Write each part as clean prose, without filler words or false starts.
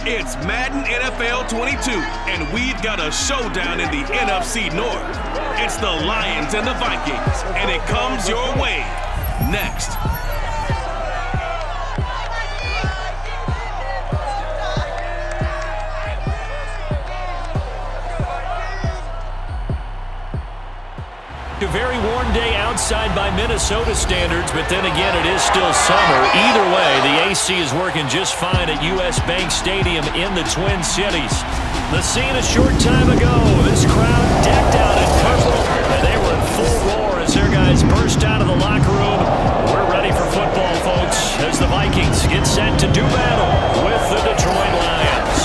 It's Madden NFL 22, and we've got a showdown in the NFC North. It's the Lions and the Vikings, and it comes your way next. A very warm day outside by Minnesota standards, but then again, it is still summer. Either way, the AC is working just fine at US Bank Stadium in the Twin Cities. The scene a short time ago, this crowd decked out in purple, and they were in full roar as their guys burst out of the locker room. We're ready for football, folks, as the Vikings get set to do battle with the Detroit Lions.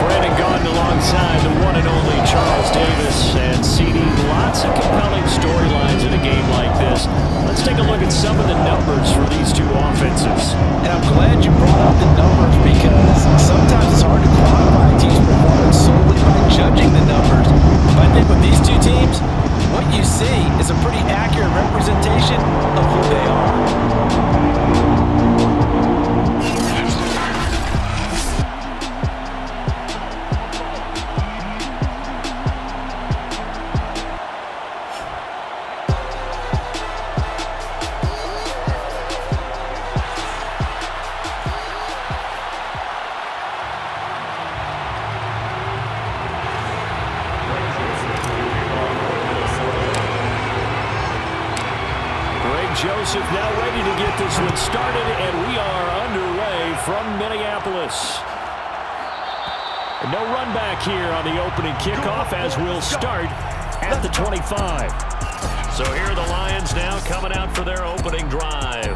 Brandon Gaudin alongside the one and only Charles Davis and CD. Lots of compelling storylines in a game like this. Let's take a look at some of the numbers for these two offenses. And I'm glad you brought up the numbers because sometimes it's hard to quantify a team's performance solely by judging the numbers. But I think with these two teams, what you see is a pretty accurate representation of who they are. Joseph now ready to get this one started, and we are underway from Minneapolis. No run back here on the opening kickoff as we'll start at the 25. So here are the Lions now coming out for their opening drive.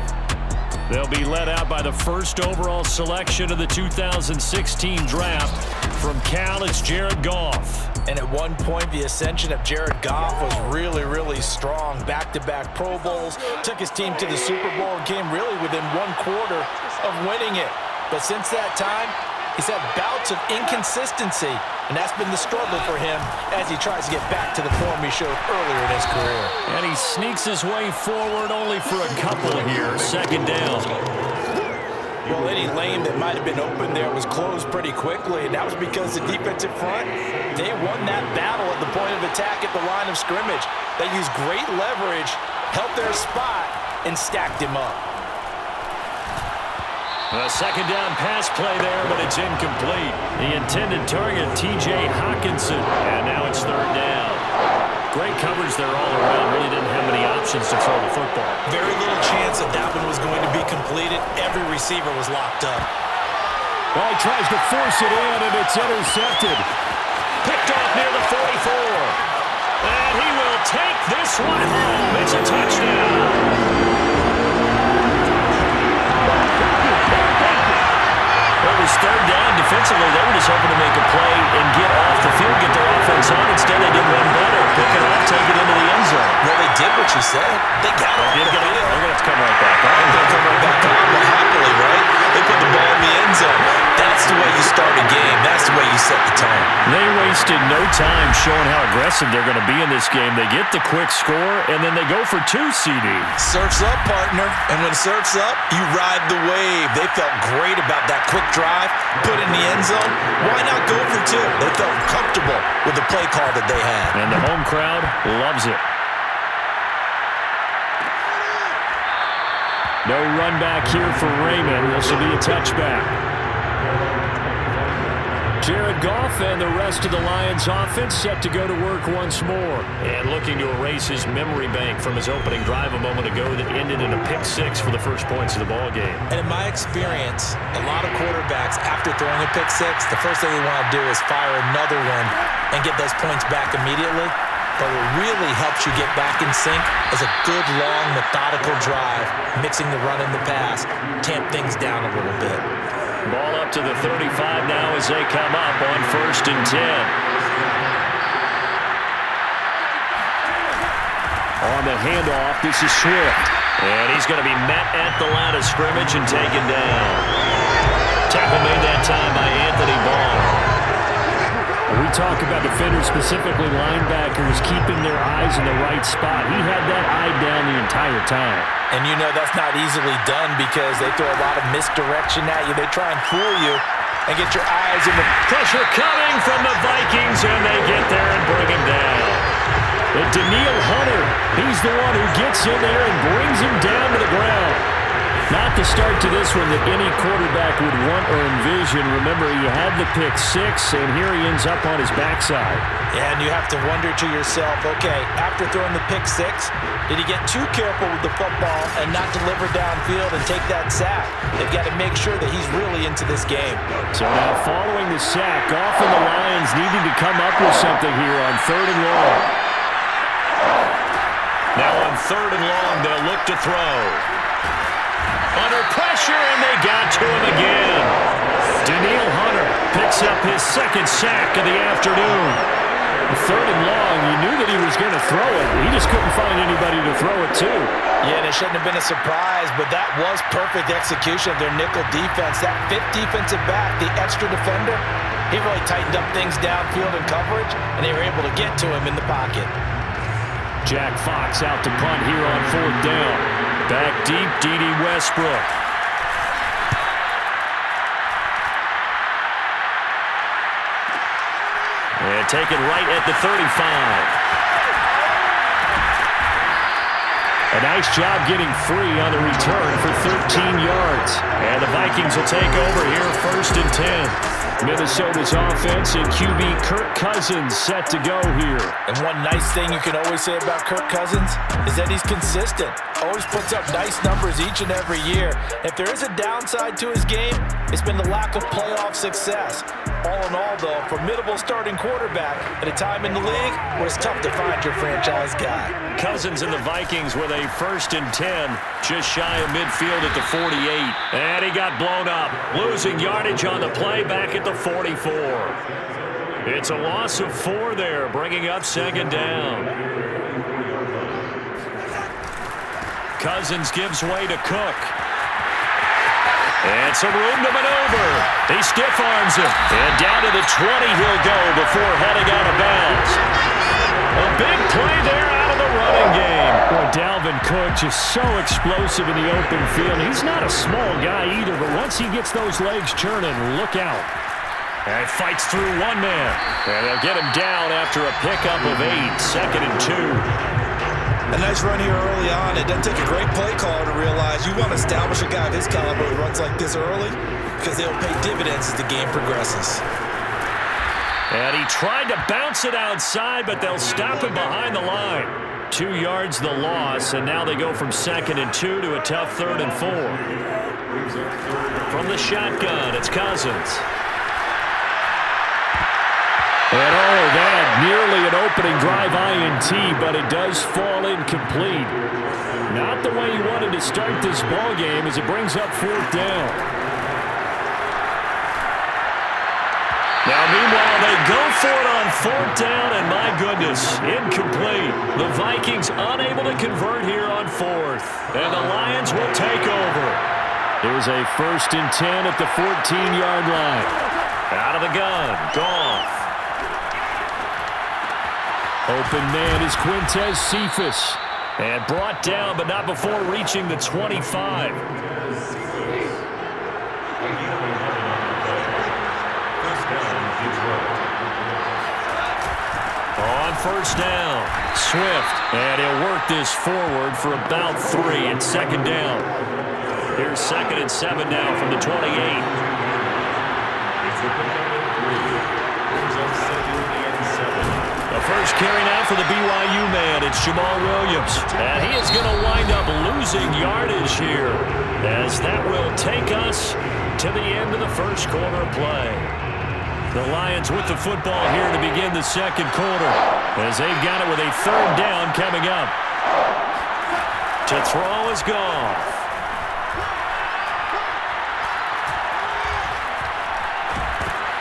They'll be led out by the first overall selection of the 2016 draft. From Cal, it's Jared Goff. And at one point, the ascension of Jared Goff was really strong. Back-to-back Pro Bowls, took his team to the Super Bowl and came really within one quarter of winning it. But since that time, he's had bouts of inconsistency, and that's been the struggle for him as he tries to get back to the form he showed earlier in his career. And he sneaks his way forward only for a couple here. Second down. Well, any lane that might have been open there was closed pretty quickly, and that was because the defensive front, they won that battle at the point of attack at the line of scrimmage. They used great leverage, held their spot, and stacked him up. A second down pass play there, but it's incomplete. The intended target, T.J. Hockenson, and now it's third down. Great coverage there all around. Really didn't have many options to throw the football. Very little chance that that one was going to be completed. Every receiver was locked up. Well, he tries to force it in, and it's intercepted. Picked off near the 44. And he will take this one home. It's a touchdown. It was third down. Defensively, they were just hoping to make a play and get off the field, get their offense on. Instead, they did one better. Pick it off, take it into the end zone. Well, they did what you said. They got it. They're going to have to come right back on. They're going to come right back on, but happily, right? They put the ball in the end zone. That's the way you start a game. That's the way you set the tone. They wasted no time showing how aggressive they're going to be in this game. They get the quick score, and then they go for two, CD. Surf's up, partner. And when surf's up, you ride the wave. They felt great about that quick drive, put in the end zone. Why not go for two? They felt comfortable with the play call that they had. And the home crowd loves it. No run back here for Raymond. This will be a touchback. Jared Goff and the rest of the Lions offense set to go to work once more. And looking to erase his memory bank from his opening drive a moment ago that ended in a pick six for the first points of the ball game. And in my experience, a lot of quarterbacks, after throwing a pick six, the first thing they want to do is fire another one and get those points back immediately. But what really helps you get back in sync is a good, long, methodical drive, mixing the run and the pass, tamp things down a little bit. Ball up to the 35 now as they come up on 1st and 10. On the handoff, this is Swift. And he's going to be met at the line of scrimmage and taken down. Tackle made that time by Anthony Ball. We talk about defenders, specifically linebackers, keeping their eyes in the right spot. He had that eye down the entire time. And you know that's not easily done because they throw a lot of misdirection at you. They try and fool you and get your eyes in the... Pressure coming from the Vikings, and they get there and bring him down. But Daniil Hunter, he's the one who gets in there and brings him down to the ground. Not the start to this one that any quarterback would want or envision. Remember, he had the pick six, and here he ends up on his backside. Yeah, and you have to wonder to yourself, okay, after throwing the pick six, did he get too careful with the football and not deliver downfield and take that sack? They've got to make sure that he's really into this game. So now following the sack, often the Lions needing to come up with something here on 3rd and long. Now on 3rd and long, they'll look to throw. Under pressure, and they got to him again. Daniil Hunter picks up his second sack of the afternoon. 3rd and long, you knew that he was going to throw it. He just couldn't find anybody to throw it to. Yeah, and it shouldn't have been a surprise, but that was perfect execution of their nickel defense. That fifth defensive back, the extra defender, he really tightened up things downfield in coverage, and they were able to get to him in the pocket. Jack Fox out to punt here on 4th down. Back deep, D.D. Westbrook. And take it right at the 35. A nice job getting free on the return for 13 yards. And the Vikings will take over here 1st and 10. Minnesota's offense and QB Kirk Cousins set to go here. And one nice thing you can always say about Kirk Cousins is that he's consistent. Always puts up nice numbers each and every year. If there is a downside to his game, it's been the lack of playoff success. All in all, though, formidable starting quarterback at a time in the league where it's tough to find your franchise guy. Cousins and the Vikings with a 1st and 10, just shy of midfield at the 48. And he got blown up, losing yardage on the play back at the 44. It's a loss of 4 there, bringing up 2nd down. Cousins gives way to Cook. And some room to maneuver. He stiff-arms him. And down to the 20 he'll go before heading out of bounds. A big play there out of the running game. Boy, Dalvin Cook just so explosive in the open field. He's not a small guy either, but once he gets those legs churning, look out. And fights through one man. And they'll get him down after a pickup of 8. 2nd and 2. A nice run here early on. It doesn't take a great play caller to realize you want to establish a guy of his caliber who runs like this early because they'll pay dividends as the game progresses. And he tried to bounce it outside, but they'll stop him behind the line. 2 yards the loss, and now they go from 2nd and 2 to a tough 3rd and 4. From the shotgun, it's Cousins. And all of that, nearly an opening drive INT, but it does fall incomplete. Not the way he wanted to start this ball game as it brings up 4th down. Now, meanwhile, they go for it on 4th down, and my goodness, incomplete. The Vikings unable to convert here on 4th, and the Lions will take over. Here's a 1st and 10 at the 14-yard line. Out of the gun, Goff. Open man is Quintez Cephas. And brought down, but not before reaching the 25. On 1st down, Swift. And he'll work this forward for about 3 and 2nd down. Here's 2nd and 7 now from the 28. First carry now for the BYU man, it's Jamal Williams. And he is going to wind up losing yardage here, as that will take us to the end of the first quarter of play. The Lions with the football here to begin the 2nd quarter, as they've got it with a 3rd down coming up. To throw is Goff.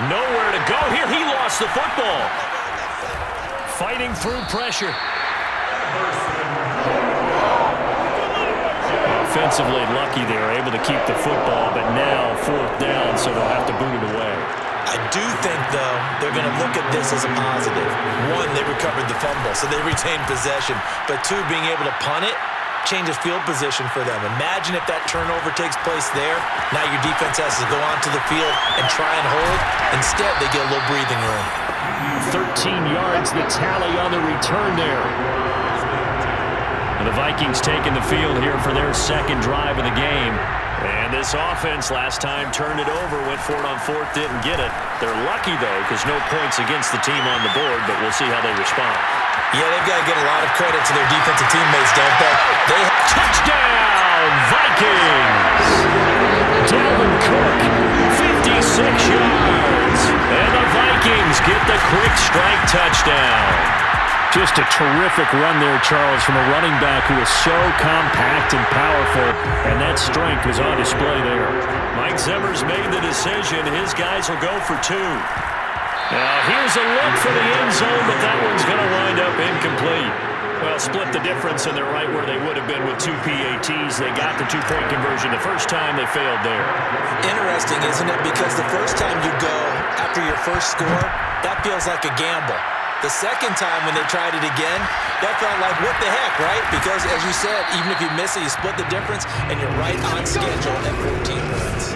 Nowhere to go here. He lost the football. Fighting through pressure. Offensively lucky they were able to keep the football, but now 4th down, so they'll have to boot it away. I do think, though, they're going to look at this as a positive. One, they recovered the fumble, so they retained possession. But two, being able to punt it changes field position for them. Imagine if that turnover takes place there. Now your defense has to go onto the field and try and hold. Instead, they get a little breathing room. 13 yards, the tally on the return there. And the Vikings taking the field here for their second drive of the game. And this offense last time turned it over, went for it on fourth, didn't get it. They're lucky, though, because no points against the team on the board, but we'll see how they respond. Yeah, they've got to get a lot of credit to their defensive teammates, don't they? Touchdown, Vikings! Dalvin Cook, 56 yards. And the Vikings get the quick strike touchdown. Just a terrific run there, Charles, from a running back who is so compact and powerful, and that strength was on display there. Mike Zimmer's made the decision. His guys will go for two. Now, here's a look for the end zone, but that one's going to wind up incomplete. Well, split the difference, and they're right where they would have been with two PATs. They got the two-point conversion the first time. They failed there. Interesting, isn't it? Because the first time you go after your first score, that feels like a gamble. The second time when they tried it again, that felt like, what the heck, right? Because, as you said, even if you miss it, you split the difference, and you're right on schedule at 14 points.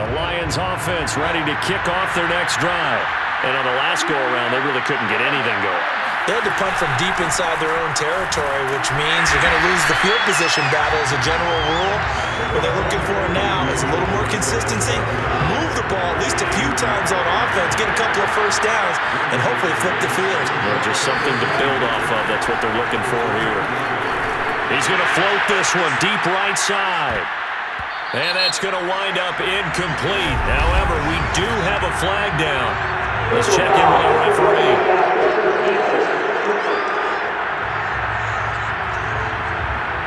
The Lions offense ready to kick off their next drive. And on the last go-around, they really couldn't get anything going. They had to punt from deep inside their own territory, which means you're going to lose the field position battle as a general rule. What they're looking for now is a little more consistency, move the ball at least a few times on offense, get a couple of first downs, and hopefully flip the field. Well, just something to build off of. That's what they're looking for here. He's going to float this one deep right side. And that's going to wind up incomplete. However, we do have a flag down. Let's check in with our referee.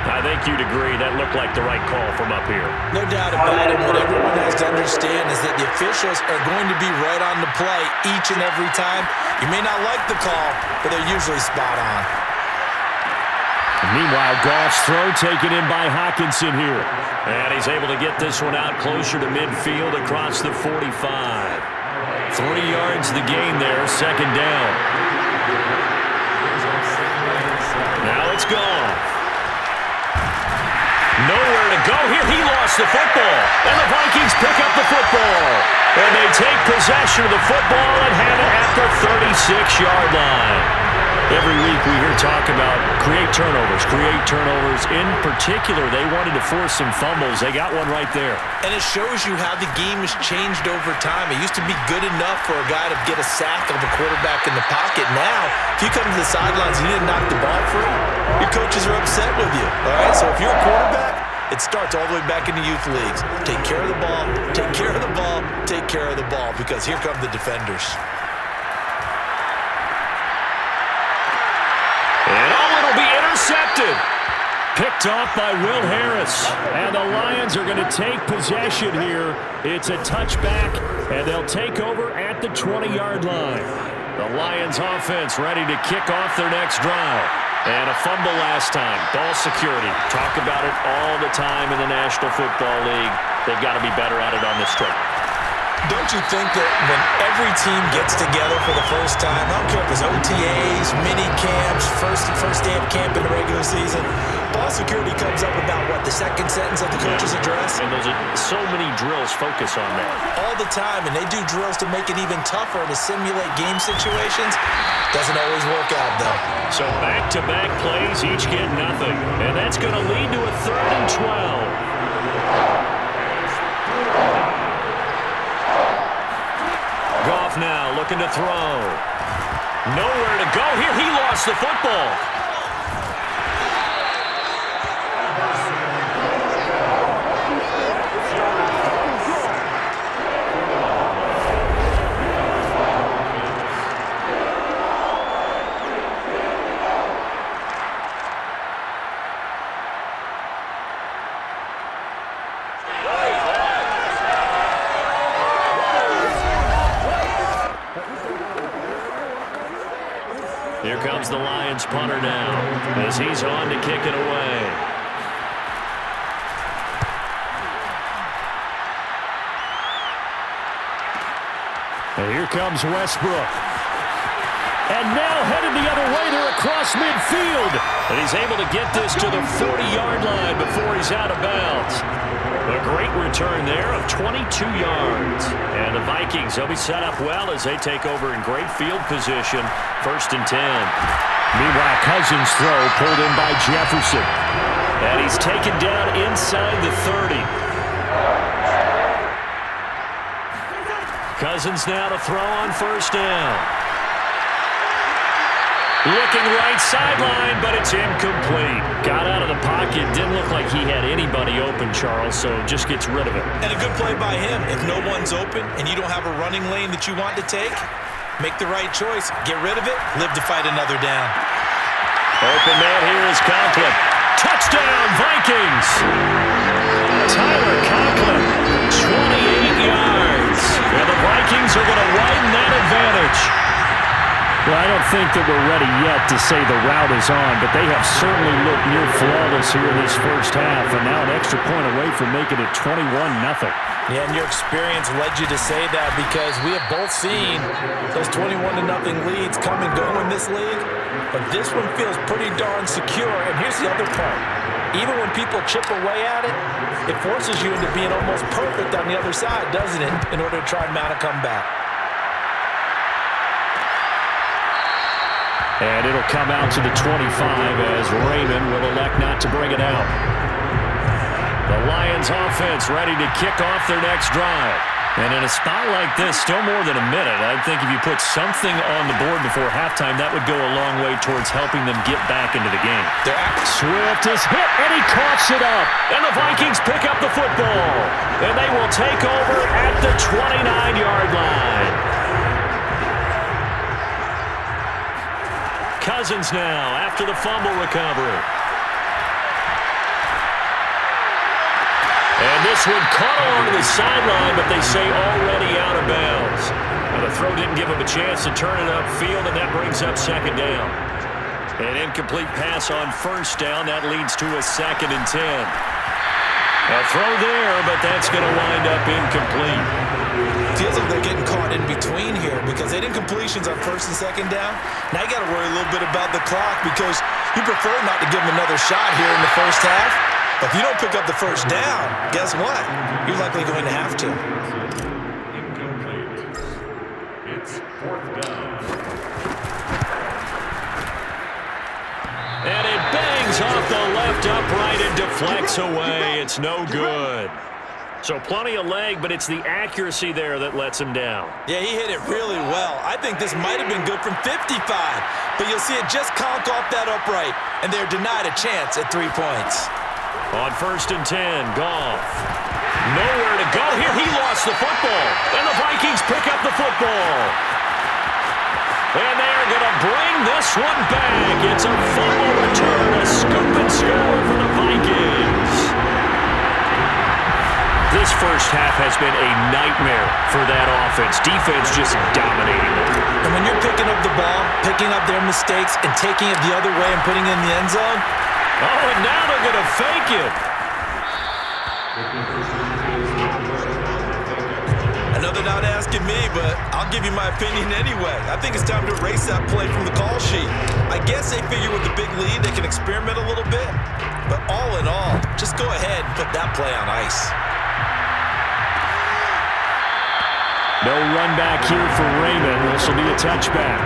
I think you'd agree that looked like the right call from up here. No doubt about it. What everyone has to understand is that the officials are going to be right on the play each and every time. You may not like the call, but they're usually spot on. Meanwhile, Goff's throw taken in by Hawkinson here. And he's able to get this one out closer to midfield across the 45. 3 yards the gain there, second down. Now it's gone. Nowhere to go here. He lost the football. And the Vikings pick up the football. And they take possession of the football and have it at the 36-yard line. Every week we hear talk about create turnovers. In particular, they wanted to force some fumbles. They got one right there. And it shows you how the game has changed over time. It used to be good enough for a guy to get a sack of a quarterback in the pocket. Now, if you come to the sidelines and you didn't knock the ball free, your coaches are upset with you. All right, so if you're a quarterback, it starts all the way back in the youth leagues. Take care of the ball, take care of the ball, take care of the ball, because here come the defenders. And it'll be intercepted. Picked off by Will Harris. And the Lions are going to take possession here. It's a touchback, and they'll take over at the 20-yard line. The Lions offense ready to kick off their next drive. And a fumble last time. Ball security. Talk about it all the time in the National Football League. They've got to be better at it on this trip. Don't you think that when every team gets together for the first time, I don't care if it's OTAs, mini camps, first day of camp in the regular season, ball security comes up about, what, the second sentence of the coach's address? And those are so many drills focus on that. All the time, and they do drills to make it even tougher to simulate game situations. Doesn't always work out, though. So back-to-back plays, each get nothing. And that's going to lead to a 3rd and 12. Goff now looking to throw. Nowhere to go here. He lost the football. Here comes the Lions punter now as he's on to kick it away. Here comes Westbrook. And now headed the other way. They're across midfield. And he's able to get this to the 40-yard line before he's out of bounds. A great return there of 22 yards. And the Vikings, they'll be set up well as they take over in great field position. 1st and 10. Meanwhile, Cousins' throw pulled in by Jefferson. And he's taken down inside the 30. Cousins now to throw on 1st down. Looking right sideline, but it's incomplete. Got out of the pocket. Didn't look like he had anybody open, Charles, so just gets rid of it. And a good play by him. If no one's open and you don't have a running lane that you want to take, make the right choice. Get rid of it. Live to fight another down. Open man here is Conklin. Touchdown, Vikings! Tyler Conklin, 28 yards. And the Vikings are going to widen that advantage. Well, I don't think that we're ready yet to say the route is on, but they have certainly looked near flawless here in this first half, and now an extra point away from making it 21-0. Yeah, and your experience led you to say that because we have both seen those 21-0 leads come and go in this league, but this one feels pretty darn secure, and here's the other part. Even when people chip away at it, it forces you into being almost perfect on the other side, doesn't it, in order to try and mount a comeback. And it'll come out to the 25 as Raymond will elect not to bring it out. The Lions offense ready to kick off their next drive. And in a spot like this, still more than a minute, I think if you put something on the board before halftime, that would go a long way towards helping them get back into the game. Swift is hit, and he coughs it up. And the Vikings pick up the football. And they will take over at the 29-yard line. Cousins now after the fumble recovery. And this one caught along the sideline, but they say already out of bounds. And the throw didn't give him a chance to turn it upfield, and that brings up 2nd down. An incomplete pass on 1st down. That leads to a 2nd and 10. A throw there, but that's going to wind up incomplete. Feels like they're getting caught in between here because they did incompletions on 1st and 2nd down. Now you got to worry a little bit about the clock because you prefer not to give them another shot here in the first half. But if you don't pick up the 1st down, guess what? You're likely going to have to. Incomplete. It's 4th down. And it bangs off the left upright and deflects away. It's no good. So plenty of leg, but it's the accuracy there that lets him down. Yeah, he hit it really well. I think this might have been good from 55, but you'll see it just conk off that upright, and they're denied a chance at 3 points. On 1st and 10, Goff. Nowhere to go here. He lost the football, and the Vikings pick up the football. And they are going to bring this one back. It's a fumble return, a scoop and score for the Vikings. This first half has been a nightmare for that offense. Defense just dominating them. And when you're picking up the ball, picking up their mistakes, and taking it the other way and putting it in the end zone. Oh, and now they're going to fake it. I know they're not asking me, but I'll give you my opinion anyway. I think it's time to erase that play from the call sheet. I guess they figure with the big lead they can experiment a little bit. But all in all, just go ahead and put that play on ice. No run back here for Raymond. This will be a touchback.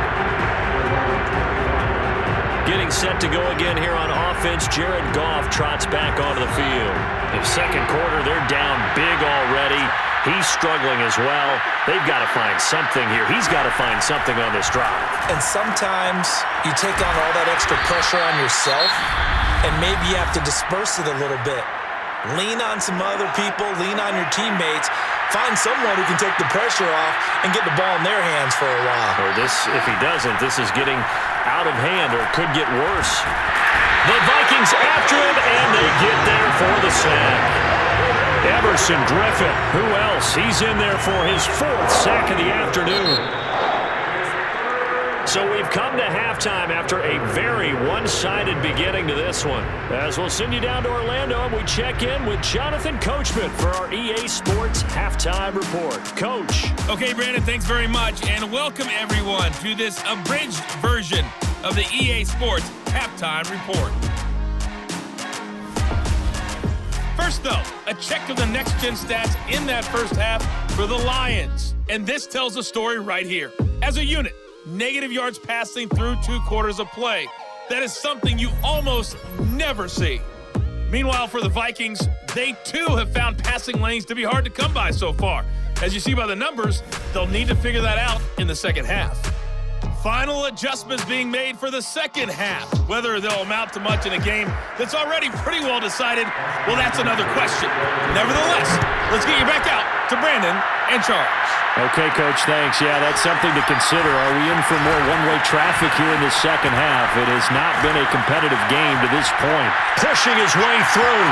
Getting set to go again here on offense. Jared Goff trots back onto the field. In the 2nd quarter, they're down big already. He's struggling as well. They've got to find something here. He's got to find something on this drive. And sometimes you take on all that extra pressure on yourself, and maybe you have to disperse it a little bit. Lean on some other people. Lean on your teammates. Find someone who can take the pressure off and get the ball in their hands for a while. Or this, if he doesn't, this is getting out of hand, or it could get worse. The Vikings after him, and they get there for the sack. Everson Griffin, who else? He's in there for his 4th sack of the afternoon. So we've come to halftime after a very one-sided beginning to this one. As we'll send you down to Orlando, and we check in with Jonathan Coachman for our EA Sports Halftime Report. Coach. Okay, Brandon, thanks very much, and welcome everyone to this abridged version of the EA Sports Halftime Report. First, though, a check of the next-gen stats in that first half for the Lions. And this tells a story right here. As a unit, negative yards passing through 2 quarters of play. That is something you almost never see. Meanwhile, for the Vikings, they too have found passing lanes to be hard to come by so far. As you see by the numbers, they'll need to figure that out in the second half. Final adjustments being made for the second half. Whether they'll amount to much in a game that's already pretty well decided, well, that's another question. Nevertheless, let's get you back out to Brandon and Charles. Okay, Coach, thanks. Yeah, that's something to consider. Are we in for more one-way traffic here in the second half? It has not been a competitive game to this point. Pushing his way through.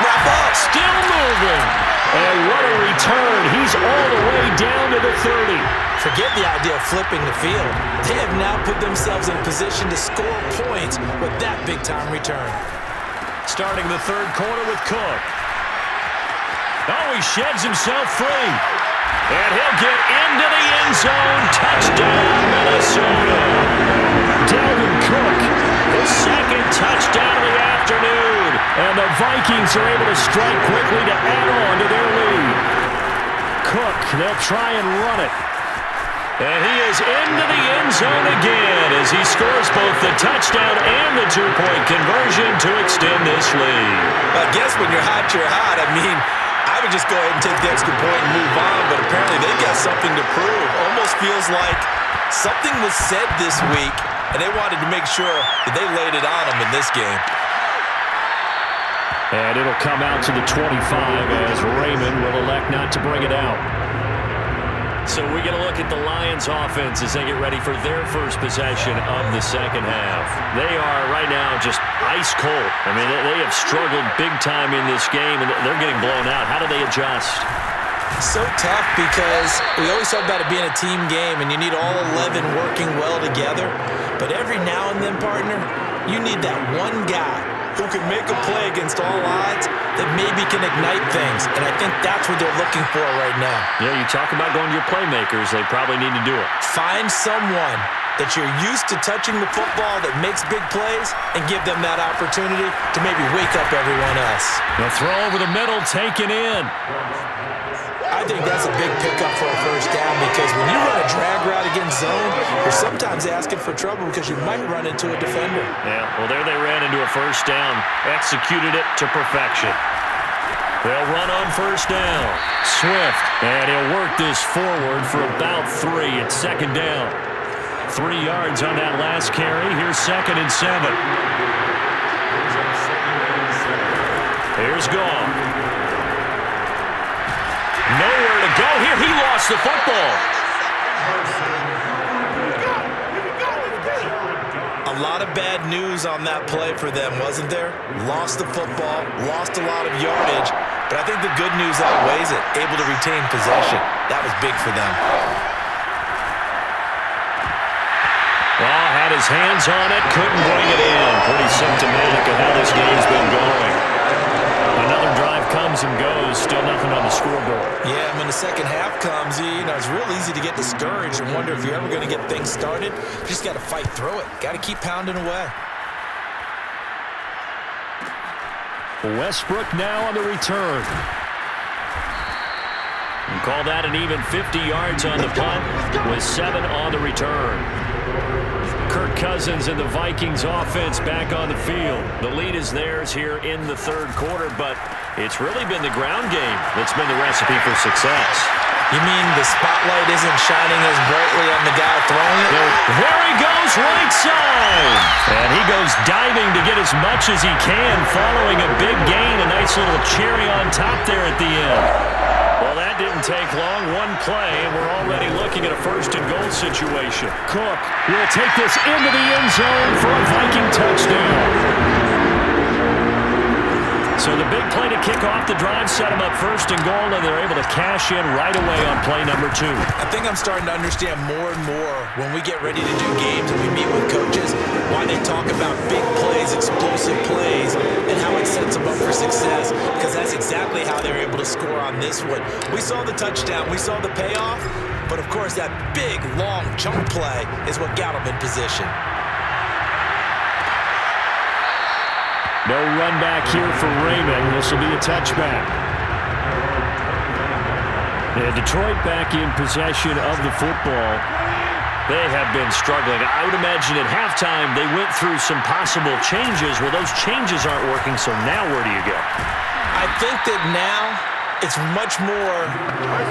Wrap up. Still moving. And what a return. He's all the way down to the 30. Forget the idea of flipping the field. They have now put themselves in position to score points with that big-time return. Starting the third quarter with Cook. Oh, he sheds himself free. And he'll get into the end zone. Touchdown, Minnesota. Dalvin Cook, his second touchdown of the afternoon. And the Vikings are able to strike quickly to add on to their lead. Cook, they'll try and run it. And he is into the end zone again as he scores both the touchdown and the two-point conversion to extend this lead. I guess when you're hot, you're hot. I mean, I would just go ahead and take the extra point and move on, but apparently they got something to prove. Almost feels like something was said this week, and they wanted to make sure that they laid it on them in this game. And it'll come out to the 25 as Raymond will elect not to bring it out. So we get a look at the Lions offense as they get ready for their first possession of the second half. They are right now just ice cold. I mean, they have struggled big time in this game, and they're getting blown out. How do they adjust? So tough because we always talk about it being a team game, and you need all 11 working well together. But every now and then, partner, you need that one guy who can make a play against all odds that maybe can ignite things. And I think that's what they're looking for right now. Yeah, you talk about going to your playmakers. They probably need to do it. Find someone that you're used to touching the football that makes big plays and give them that opportunity to maybe wake up everyone else. The throw over the middle, taken in. I think that's a big pickup for a first down because when you run a drag route against zone, you're sometimes asking for trouble because you might run into a defender. Yeah, well, there they ran into a first down. Executed it to perfection. They'll run on first down. Swift, and he'll work this forward for about 3. It's second down. 3 yards on that last carry. Here's 2nd and 7. Here's Goff. Nowhere to go here. He lost the football. A lot of bad news on that play for them, wasn't there? Lost the football, lost a lot of yardage, but I think the good news outweighs it. Able to retain possession. That was big for them. Well, had his hands on it, couldn't bring it in. Pretty symptomatic of how this game's been going. Another drive comes and goes, still nothing on the scoreboard. Yeah, and when the second half comes, it's real easy to get discouraged and wonder if you're ever going to get things started. You just got to fight through it. Got to keep pounding away. Westbrook now on the return. And call that an even 50 yards on the punt with 7 on the return. Kirk Cousins and the Vikings offense back on the field. The lead is theirs here in the third quarter, but it's really been the ground game that's been the recipe for success. You mean the spotlight isn't shining as brightly on the guy throwing it? There he goes, right side. And he goes diving to get as much as he can following a big gain. A nice little cherry on top there at the end. Well, that didn't take long. One play, and we're already looking at a first-and-goal situation. Cook will take this into the end zone for a Viking touchdown. So the big play to kick off the drive set them up first and goal, and they're able to cash in right away on play number 2. I think I'm starting to understand more and more when we get ready to do games and we meet with coaches why they talk about big plays, explosive plays, and how it sets them up for success, because that's exactly how they're able to score on this one. We saw the touchdown. We saw the payoff. But, of course, that big, long chunk play is what got them in position. No run back here for Raymond. This will be a touchback. And Detroit back in possession of the football. They have been struggling. I would imagine at halftime they went through some possible changes. Well, those changes aren't working, so now where do you go? I think that now it's much more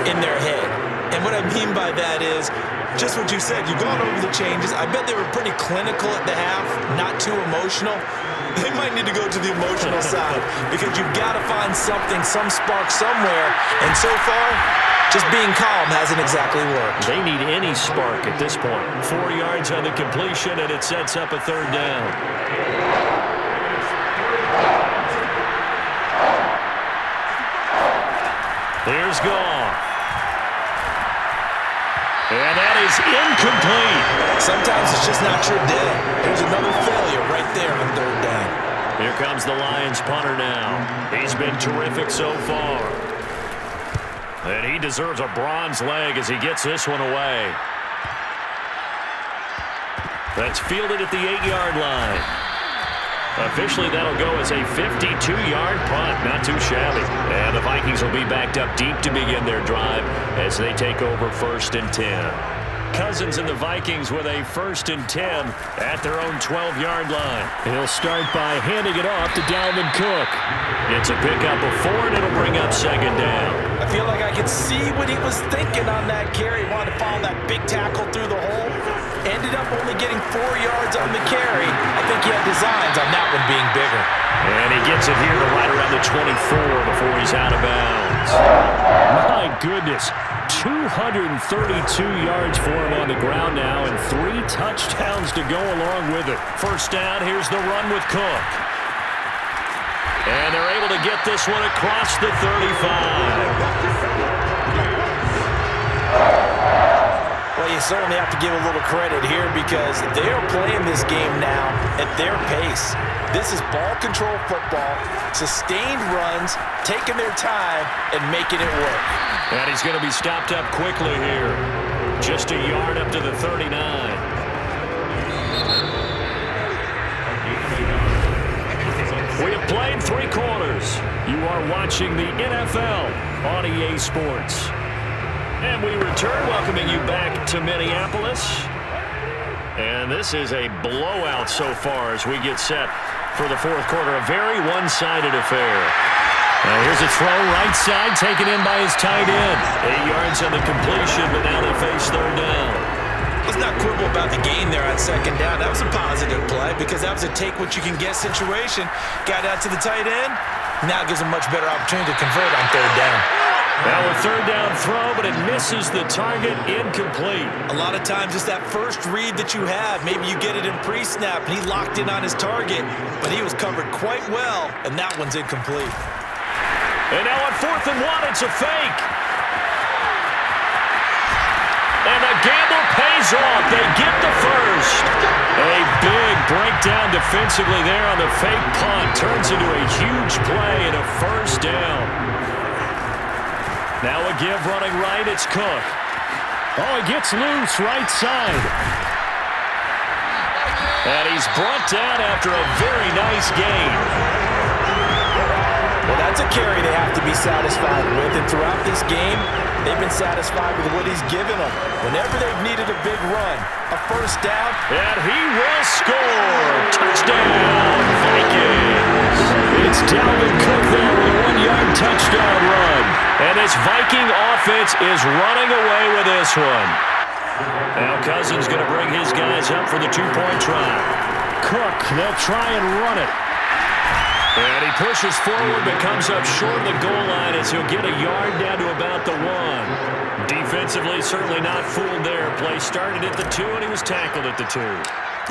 in their head. And what I mean by that is just what you said. You've gone over the changes. I bet they were pretty clinical at the half, not too emotional. They might need to go to the emotional side because you've got to find something, some spark somewhere. And so far, just being calm hasn't exactly worked. They need any spark at this point. 4 yards on the completion, and it sets up a third down. Here's Goff. And that is incomplete. Sometimes it's just not your day. There's another failure right there on third down. Here comes the Lions punter now. He's been terrific so far. And he deserves a bronze leg as he gets this one away. That's fielded at the 8-yard line. Officially, that'll go as a 52-yard punt. Not too shabby. And the Vikings will be backed up deep to begin their drive as they take over 1st and 10. Cousins and the Vikings with a 1st and 10 at their own 12-yard line. He'll start by handing it off to Dalvin Cook. It's a pickup of 4, and it'll bring up 2nd down. I feel like I could see what he was thinking on that carry. He wanted to follow that big tackle through the hole. Ended up only getting 4 yards on the carry. I think he had designs on that one being bigger. And he gets it here to right around the 24 before he's out of bounds. My goodness. 232 yards for him on the ground now and 3 touchdowns to go along with it. First down, here's the run with Cook. And they're able to get this one across the 35. Well, you certainly have to give a little credit here because they are playing this game now at their pace. This is ball control football, sustained runs, taking their time, and making it work. And he's going to be stopped up quickly here. Just a yard up to the 39. We have played 3 quarters. You are watching the NFL on EA Sports. And we return, welcoming you back to Minneapolis. And this is a blowout so far as we get set for the 4th quarter. A very one-sided affair. Now here's a throw right side taken in by his tight end. 8 yards on the completion, but now they face 3rd down. Let's not quibble about the gain there on 2nd down. That was a positive play because that was a take-what-you-can-get situation. Got out to the tight end. Now it gives him much better opportunity to convert on 3rd down. Now a 3rd down throw, but it misses the target, incomplete. A lot of times it's that first read that you have. Maybe you get it in pre-snap, and he locked in on his target, but he was covered quite well, and that one's incomplete. And now on 4th and 1, it's a fake. And the gamble pays off. They get the first. A big breakdown defensively there on the fake punt. Turns into a huge play and a 1st down. Now a give running right, it's Cook. Oh, he gets loose right side. And he's brought down after a very nice gain. Well, that's a carry they have to be satisfied with. And throughout this game, they've been satisfied with what he's given them. Whenever they've needed a big run, a 1st down. And he will score. Touchdown, Vikings. It's Dalvin Cook there with a 1-yard touchdown run. And this Viking offense is running away with this one. Now Cousins going to bring his guys up for the 2-point try. Cook, they'll try and run it. And he pushes forward but comes up short of the goal line as he'll get a yard down to about the 1. Defensively, certainly not fooled there. Play started at the 2 and he was tackled at the 2.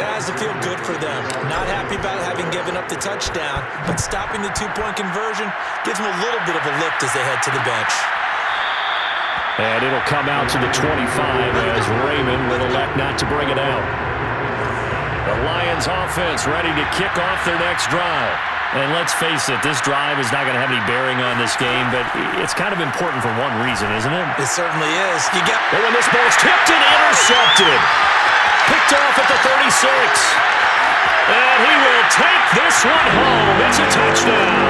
That has to feel good for them. Not happy about having given up the touchdown, but stopping the two-point conversion gives them a little bit of a lift as they head to the bench. And it'll come out to the 25 as Raymond will elect not to bring it out. The Lions offense ready to kick off their next drive. And let's face it, this drive is not going to have any bearing on this game, but it's kind of important for one reason, isn't it? It certainly is. But when this ball's tipped and intercepted, picked off at the 36. And he will take this one home. It's a touchdown.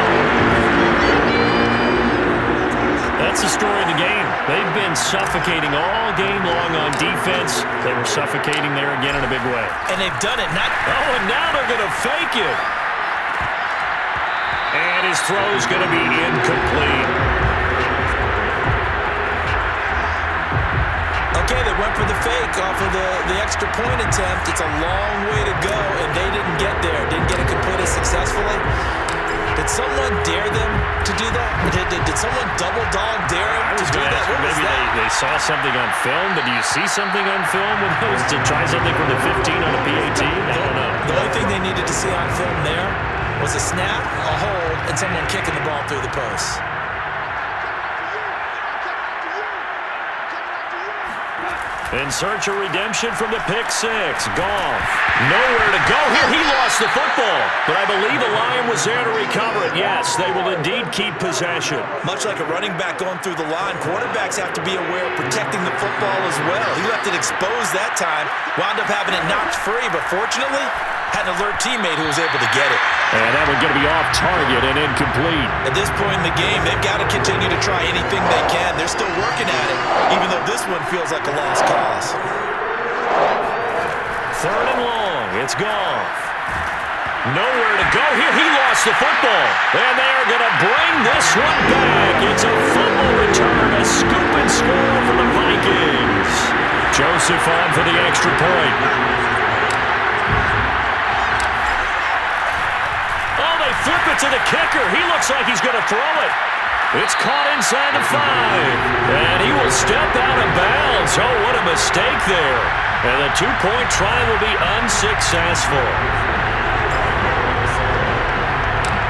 That's the story of the game. They've been suffocating all game long on defense. They were suffocating there again in a big way. And they've done it. And now they're going to fake it. And his throw's going to be incomplete. Okay, they went for the fake off of the extra point attempt. It's a long way to go, and they didn't get there. Didn't get it completed successfully. Did someone dare them to do that? Did someone double dog dare them to do that? Maybe they saw something on film, but do you see something on film with those to try something from the 15 on a PAT? I don't know. The only thing they needed to see on film there was a snap, a hold, and someone kicking the ball through the post. In search of redemption from the pick six. Goff. Nowhere to go here. He lost the football. But I believe the Lion was there to recover it. Yes, they will indeed keep possession. Much like a running back going through the line, quarterbacks have to be aware of protecting the football as well. He left it exposed that time. Wound up having it knocked free, but fortunately, had an alert teammate who was able to get it. And that one's going to be off target and incomplete. At this point in the game, they've got to continue to try anything they can. They're still working at it, even though this one feels like a lost cause. Third and long. It's Goff. Nowhere to go here. He lost the football. And they are going to bring this one back. It's a fumble return, a scoop and score for the Vikings. Joseph on for the extra point. Flip it to the kicker. He looks like he's going to throw it. It's caught inside the 5. And he will step out of bounds. Oh, what a mistake there. And the two-point try will be unsuccessful.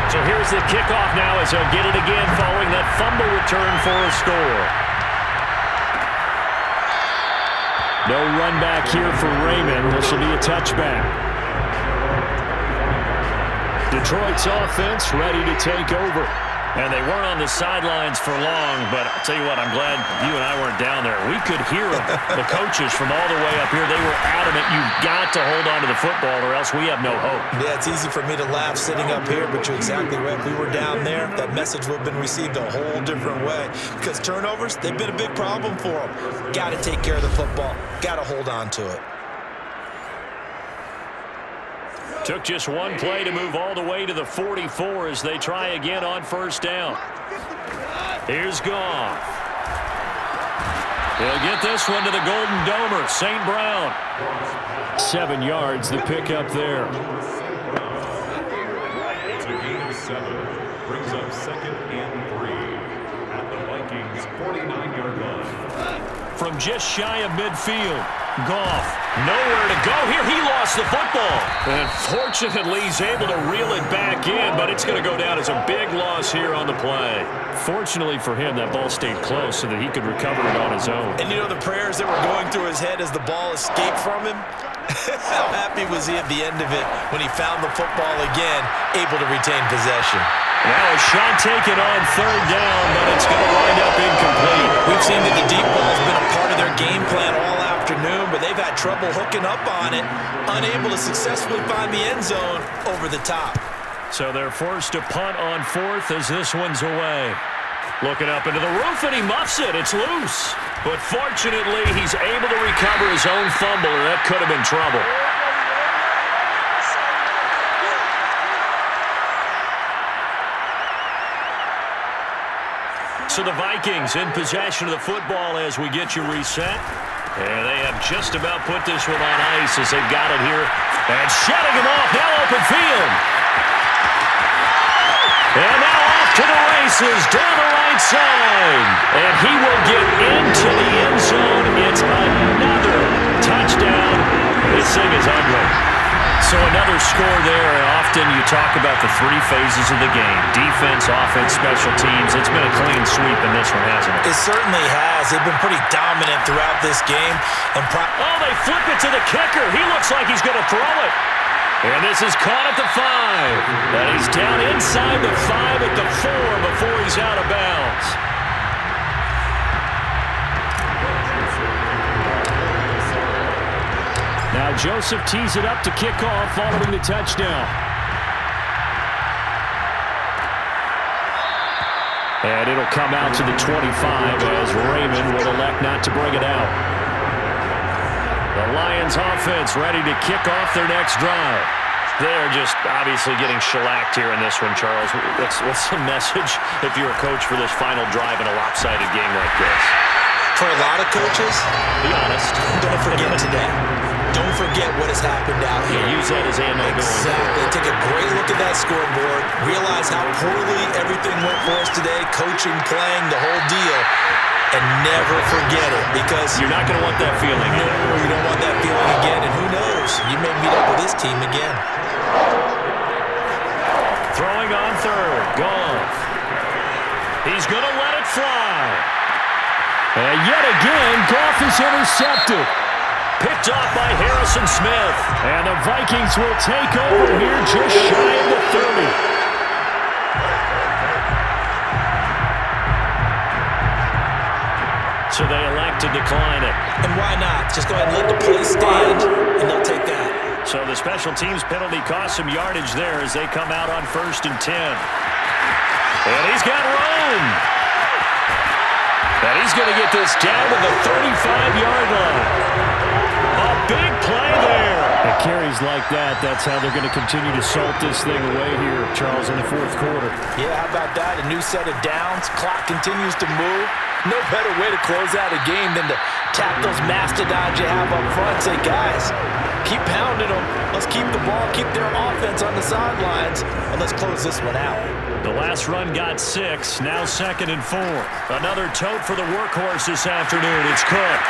So here's the kickoff now as he'll get it again following that fumble return for a score. No run back here for Raymond. This will be a touchback. Detroit's offense ready to take over. And they weren't on the sidelines for long, but I'll tell you what, I'm glad you and I weren't down there. We could hear them. The coaches from all the way up here, they were adamant, you've got to hold on to the football or else we have no hope. Yeah, it's easy for me to laugh sitting up here, but you're exactly right. If we were down there, that message would have been received a whole different way. Because turnovers, they've been a big problem for them. Got to take care of the football. Got to hold on to it. Took just one play to move all the way to the 44 as they try again on first down. Here's Goff. He'll get this one to the Golden Domer, St. Brown. 7 yards, the pickup there. It's a gain of 7. Brings up 2nd and 3 at the Vikings' 49-yard line. From just shy of midfield. Goff, nowhere to go here. He lost the football. And fortunately, he's able to reel it back in, but it's going to go down as a big loss here on the play. Fortunately for him, that ball stayed close so that he could recover it on his own. And you know the prayers that were going through his head as the ball escaped from him? How happy was he at the end of it when he found the football again, able to retain possession? Now a shot taken on third down, but it's going to wind up incomplete. We've seen that the deep ball's been a part of their game plan all afternoon, but they've had trouble hooking up on it, unable to successfully find the end zone over the top. So they're forced to punt on fourth as this one's away. Looking up into the roof, and he muffs it. It's loose. But fortunately, he's able to recover his own fumble, or that could have been trouble. So the Vikings in possession of the football as we get you reset. And they have just about put this one on ice as they've got it here. And shutting him off, now open field. And now off to the races down the right side. And he will get into the end zone. It's another touchdown. This thing is ugly. So another score there, and often you talk about the three phases of the game. Defense, offense, special teams. It's been a clean sweep in this one, hasn't it? It certainly has. They've been pretty dominant throughout this game. And they flip it to the kicker. He looks like he's going to throw it. And this is caught at the 5. And he's down inside the 5 at the 4 before he's out of bounds. Now Joseph tees it up to kick off following the touchdown. And it'll come out to the 25 as Raymond will elect not to bring it out. The Lions offense ready to kick off their next drive. They're just obviously getting shellacked here in this one, Charles. What's the message if you're a coach for this final drive in a lopsided game like this? For a lot of coaches, be honest. Don't forget today. Don't forget what has happened out here. Yeah, use that as ammo. Exactly. Take a great look at that scoreboard. Realize how poorly everything went for us today. Coaching, playing, the whole deal. And never forget it, because you're not going to want that feeling. No, you don't want that feeling again. And who knows? You may meet up with this team again. Throwing on third. Goff. He's going to let it fly. And yet again, Goff is intercepted. Picked off by Harrison Smith. And the Vikings will take over here just shy of the 30. So they elect to decline it. And why not? Just go ahead and let the play stand, and they'll take that. So the special teams penalty cost some yardage there as they come out on 1st and 10. And he's got room. And he's going to get this down to the 35-yard line. A big play there. At carries like that, that's how they're going to continue to salt this thing away here, Charles, in the 4th quarter. Yeah, how about that? A new set of downs. Clock continues to move. No better way to close out a game than to tap those mastodons you have up front. Say, guys, keep pounding them. Let's keep the ball, keep their offense on the sidelines, and let's close this one out. The last run got 6, now 2nd and 4. Another tote for the workhorse this afternoon. It's Cook.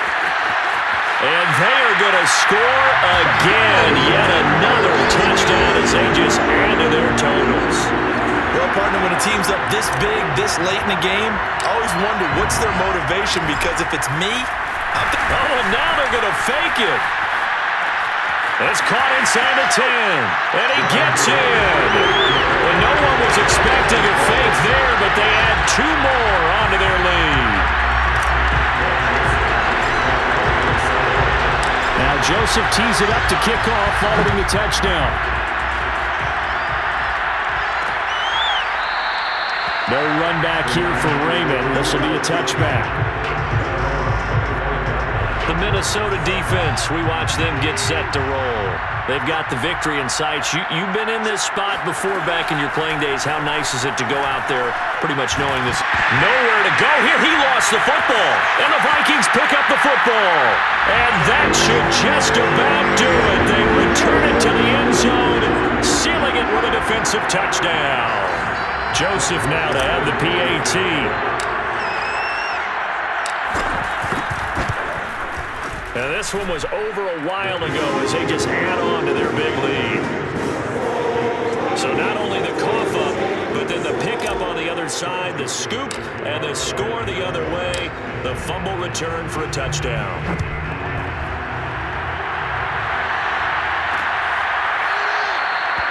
And they are going to score again. Yet another touchdown as they just add to their totals. Well, partner, when a team's up this big, this late in the game, I always wonder what's their motivation, because if it's me, and now they're going to fake it. It's caught inside the 10, and he gets in. And no one was expecting a fake there, but they add 2 more onto their lead. Now Joseph tees it up to kick off following the touchdown. No run back here for Raymond. This will be a touchback. The Minnesota defense, we watch them get set to roll. They've got the victory in sight. You've been in this spot before back in your playing days. How nice is it to go out there pretty much knowing this? Nowhere to go here. He lost the football. And the Vikings pick up the football. And that should just about do it. They return it to the end zone, sealing it with a defensive touchdown. Joseph now to have the PAT. Now this one was over a while ago as they just add on to their big lead. So not only the cough up, but then the pickup on the other side, the scoop, and the score the other way. The fumble return for a touchdown.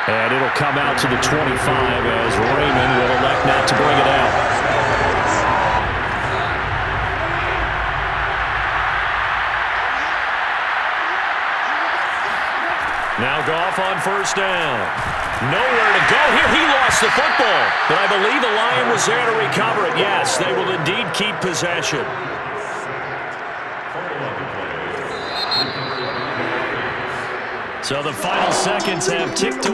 And it'll come out to the 25 as Raymond will elect not to bring it out. Now Goff on 1st down. Nowhere to go here. He lost the football. But I believe the Lion was there to recover it. Yes, they will indeed keep possession. So the final seconds have ticked away.